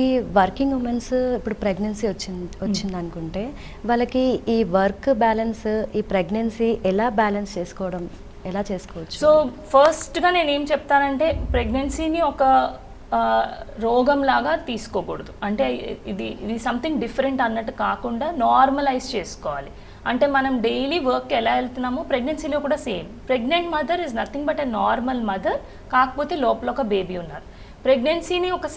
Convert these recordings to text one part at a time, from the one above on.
ఈ working women's ఇప్పుడు pregnancy వచ్చింది అనుకుంటే వాళ్ళకి ఈ వర్క్ బ్యాలెన్స్, ఈ ప్రెగ్నెన్సీ ఎలా చేసుకోవచ్చు? సో ఫస్ట్గా నేను ఏం చెప్తానంటే ప్రెగ్నెన్సీని ఒక రోగం లాగా తీసుకోకూడదు. అంటే ఇది సంథింగ్ డిఫరెంట్ అన్నట్టు కాకుండా నార్మలైజ్ చేసుకోవాలి. అంటే మనం డైలీ వర్క్కి ఎలా వెళ్తున్నామో ప్రెగ్నెన్సీలో కూడా same. Pregnant mother is nothing but a normal mother, కాకపోతే లోపల ఒక బేబీ ఉన్నారు. ప్రెగ్నెన్సీని ఒక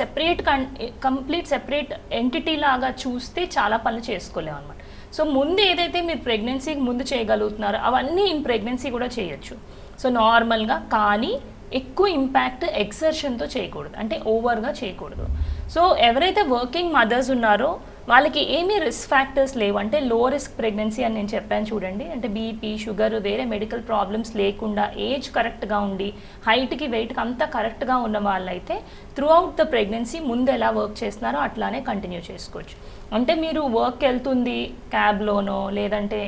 కంప్లీట్ సెపరేట్ ఎంటిటీ లాగా చూస్తే చాలా పనులు చేసుకోలేము అనమాట. సో ముందు ఏదైతే మీరు ప్రెగ్నెన్సీకి ముందు చేయగలుగుతున్నారో అవన్నీ ఇన్ ప్రెగ్నెన్సీ కూడా చేయొచ్చు. సో నార్మల్గా, కానీ ఎక్కువ ఇంపాక్ట్ ఎక్సర్షన్తో చేయకూడదు, అంటే ఓవర్గా చేయకూడదు. సో ఎవరైతే వర్కింగ్ మదర్స్ ఉన్నారో వాళ్ళకి ఏమీ రిస్క్ ఫ్యాక్టర్స్ లేవు, అంటే లో రిస్క్ ప్రెగ్నెన్సీ అని నేను చెప్పాను చూడండి. అంటే బీపీ, షుగర్, వేరే మెడికల్ ప్రాబ్లమ్స్ లేకుండా ఏజ్ కరెక్ట్గా ఉండి హైట్కి వెయిట్కి అంతా కరెక్ట్గా ఉన్న వాళ్ళైతే త్రూ అవుట్ ద ప్రెగ్నెన్సీ ముందు ఎలా వర్క్ చేస్తున్నారో అట్లానే కంటిన్యూ చేసుకోవచ్చు. అంటే మీరు వర్క్ వెళ్తుంది క్యాబ్లోనో లేదంటే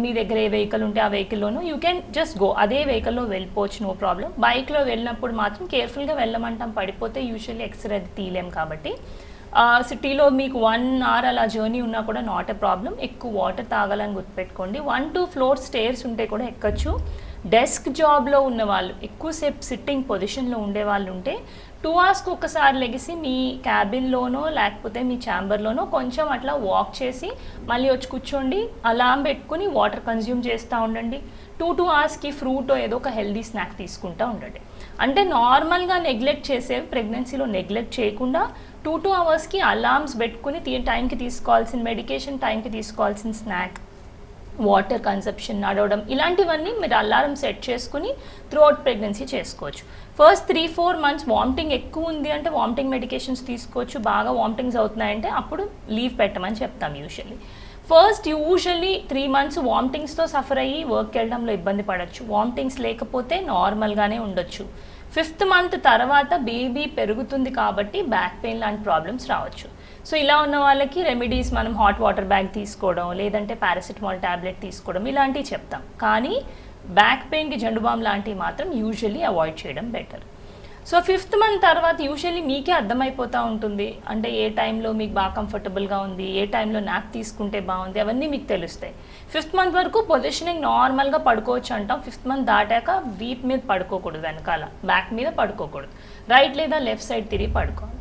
మీ దగ్గర ఏ వెహికల్ ఉంటే ఆ వెహికల్లోనూ యూ కెన్ జస్ట్ గో, అదే వెహికల్లో వెళ్ళిపోవచ్చు, నో ప్రాబ్లం. బైక్లో వెళ్ళినప్పుడు మాత్రం కేర్ఫుల్గా వెళ్ళమంటాం, పడిపోతే యూజువల్లీ ఎక్స్రే అది తీయలేం కాబట్టి. సిటీలో మీకు 1 hour అలా జర్నీ ఉన్నా కూడా నాట్ ఎ ప్రాబ్లం. ఎక్కువ వాటర్ తాగాలని గుర్తుపెట్టుకోండి. 1-2 floors స్టేర్స్ ఉంటే కూడా ఎక్కచ్చు. డెస్క్ జాబ్లో ఉన్న వాళ్ళు, ఎక్కువసేపు సిట్టింగ్ పొజిషన్లో ఉండే వాళ్ళు ఉంటే 2 hours ఒకసారి లెగిసి మీ క్యాబిన్లోనో లేకపోతే మీ ఛాంబర్లోనో కొంచెం అట్లా వాక్ చేసి మళ్ళీ వచ్చి కూర్చోండి. అలారం పెట్టుకుని వాటర్ కన్జ్యూమ్ చేస్తూ ఉండండి. 2 hours ఫ్రూట్ ఏదో ఒక హెల్దీ స్నాక్ తీసుకుంటూ ఉండండి. అంటే నార్మల్గా నెగ్లెక్ట్ చేసేవి ప్రెగ్నెన్సీలో నెగ్లెక్ట్ చేయకుండా 2 hours అలార్మ్స్ పెట్టుకుని టైంకి తీసుకోవాల్సిన మెడికేషన్, టైంకి తీసుకోవాల్సిన స్నాక్, వాటర్ కన్సప్షన్, నడవడం, ఇలాంటివన్నీ మీరు అలారం సెట్ చేసుకుని త్రూ అవుట్ ప్రెగ్నెన్సీ చేసుకోవచ్చు. ఫస్ట్ 3-4 months వామిటింగ్ ఎక్కువ ఉంది అంటే వామిటింగ్ మెడికేషన్స్ తీసుకోవచ్చు. బాగా వామిటింగ్స్ అవుతున్నాయంటే అప్పుడు లీవ్ పెట్టమని చెప్తాం యూజువల్లీ. యూజువల్లీ 3 months వామిటింగ్స్తో సఫర్ అయ్యి వర్క్కి వెళ్ళడంలో ఇబ్బంది పడవచ్చు. వామిటింగ్స్ లేకపోతే నార్మల్గానే ఉండొచ్చు. 5th month తర్వాత బేబీ పెరుగుతుంది కాబట్టి బ్యాక్ పెయిన్ లాంటి ప్రాబ్లమ్స్ రావచ్చు. సో ఇలా ఉన్న వాళ్ళకి రెమెడీస్ మనం హాట్ వాటర్ బ్యాగ్ తీసుకోవడం లేదంటే పారాసిటమాల్ ట్యాబ్లెట్ తీసుకోవడం ఇలాంటివి చెప్తాం. కానీ బ్యాక్ పెయిన్కి జండుబామ్ లాంటివి మాత్రం యూజువల్లీ అవాయిడ్ చేయడం బెటర్. సో 5th month తర్వాత యూజువల్లీ మీకే అర్థమైపోతూ ఉంటుంది, అంటే ఏ టైంలో మీకు బాగా కంఫర్టబుల్గా ఉంది, ఏ టైంలో నాప్ తీసుకుంటే బాగుంది, అవన్నీ మీకు తెలుస్తాయి. 5th month వరకు పొజిషనింగ్ నార్మల్గా పడుకోవచ్చు అంటాం. 5th month దాటాక వీప్ మీద పడుకోకూడదు, వెనకాల బ్యాక్ మీద పడుకోకూడదు, రైట్ లేదా లెఫ్ట్ సైడ్ తిరిగి పడుకోవాలి.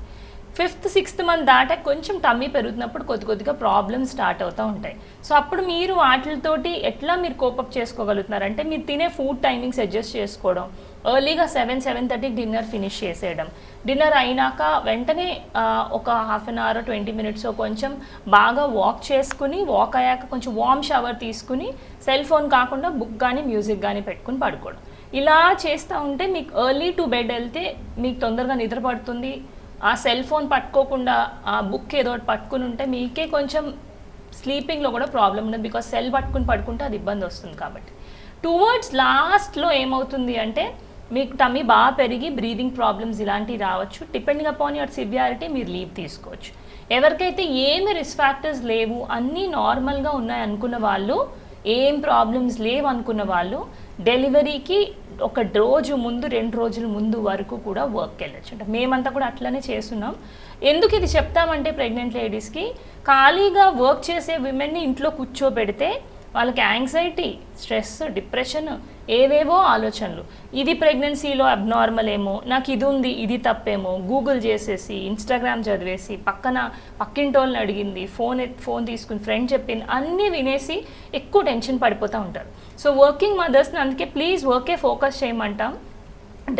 5th-6th month దాటాక కొంచెం టమ్మీ పెరుగుతున్నప్పుడు కొద్దిగా ప్రాబ్లమ్స్ స్టార్ట్ అవుతూ ఉంటాయి. సో అప్పుడు మీరు వాటితోటి ఎట్లా మీరు కోపప్ చేసుకోగలుగుతున్నారంటే మీరు తినే ఫుడ్ టైమింగ్స్ అడ్జస్ట్ చేసుకోవడం, ఎర్లీగా 7-7:30 డిన్నర్ ఫినిష్ చేసేయడం, డిన్నర్ అయినాక వెంటనే ఒక 1/2 hour 20 minutes కొంచెం బాగా వాక్ చేసుకుని, వాక్ అయ్యాక కొంచెం వార్మ్ షవర్ తీసుకుని సెల్ ఫోన్ కాకుండా బుక్ కానీ మ్యూజిక్ కానీ పెట్టుకుని పడుకోవడం. ఇలా చేస్తూ ఉంటే మీకు ఎర్లీ టు బెడ్ వెళ్తే మీకు తొందరగా నిద్ర పడుతుంది. ఆ సెల్ ఫోన్ పట్టుకోకుండా ఆ బుక్ ఏదో ఒకటి పట్టుకుని ఉంటే మీకే కొంచెం స్లీపింగ్లో కూడా ప్రాబ్లం ఉండదు, బికాస్ సెల్ పట్టుకుని పడుకుంటే అది ఇబ్బంది వస్తుంది కాబట్టి. టువర్డ్స్ లాస్ట్లో ఏమవుతుంది అంటే మీకు టమ్మీ బాగా పెరిగి బ్రీదింగ్ ప్రాబ్లమ్స్ ఇలాంటివి రావచ్చు. డిపెండింగ్ అపాన్ యువర్ సివియారిటీ మీరు లీవ్ తీసుకోవచ్చు. ఎవరికైతే ఏమి రిస్క్ ఫ్యాక్టర్స్ లేవు, అన్నీ నార్మల్గా ఉన్నాయి అనుకున్న వాళ్ళు, ఏం ప్రాబ్లమ్స్ లేవు అనుకున్న వాళ్ళు డెలివరీకి ఒక రోజు ముందు 2 రోజుల ముందు వరకు కూడా వర్క్కి వెళ్ళచ్చు. అంటే మేమంతా కూడా అట్లనే చేస్తున్నాం. ఎందుకు ఇది చెప్తామంటే ప్రెగ్నెంట్ లేడీస్కి ఖాళీగా వర్క్ చేసే విమెన్ని ఇంట్లో కూర్చోబెడితే వాళ్ళకి యాంగ్జైటీ, స్ట్రెస్, డిప్రెషన్, ఏవేవో ఆలోచనలు. ఇది ప్రెగ్నెన్సీలో అబ్నార్మల్ ఏమో, నాకు ఇది ఉంది, ఇది తప్పేమో, గూగుల్ చేసేసి ఇన్స్టాగ్రామ్ చదివేసి పక్కింటోళ్ళని అడిగింది, ఫోన్ తీసుకుని ఫ్రెండ్ చెప్పింది అన్నీ వినేసి ఎక్కువ టెన్షన్ పడిపోతూ ఉంటారు. సో వర్కింగ్ మదర్స్ని అందుకే ప్లీజ్ వర్కే ఫోకస్ చేయమంటాం.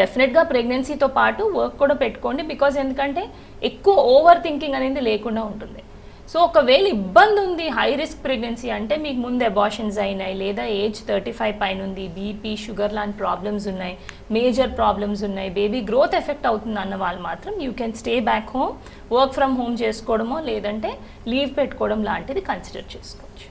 డెఫినెట్గా ప్రెగ్నెన్సీతో పాటు వర్క్ కూడా పెట్టుకోండి, బికాజ్ ఎందుకంటే ఎక్కువ ఓవర్ థింకింగ్ అనేది లేకుండా ఉంటుంది. సో ఒకవేళ ఇబ్బంది ఉంది, హై రిస్క్ ప్రెగ్నెన్సీ అంటే మీకు ముందు అబార్షన్స్ అయినాయి లేదా ఏజ్ 35 పైన ఉంది, బీపీ, షుగర్ లాంటి ప్రాబ్లమ్స్ ఉన్నాయి, మేజర్ ప్రాబ్లమ్స్ ఉన్నాయి, బేబీ గ్రోత్ ఎఫెక్ట్ అవుతుంది అన్న వాళ్ళు మాత్రం you can stay back home, work from home చేసుకోవడమో లేదంటే లీవ్ పెట్టుకోవడం లాంటిది కన్సిడర్ చేసుకోవచ్చు.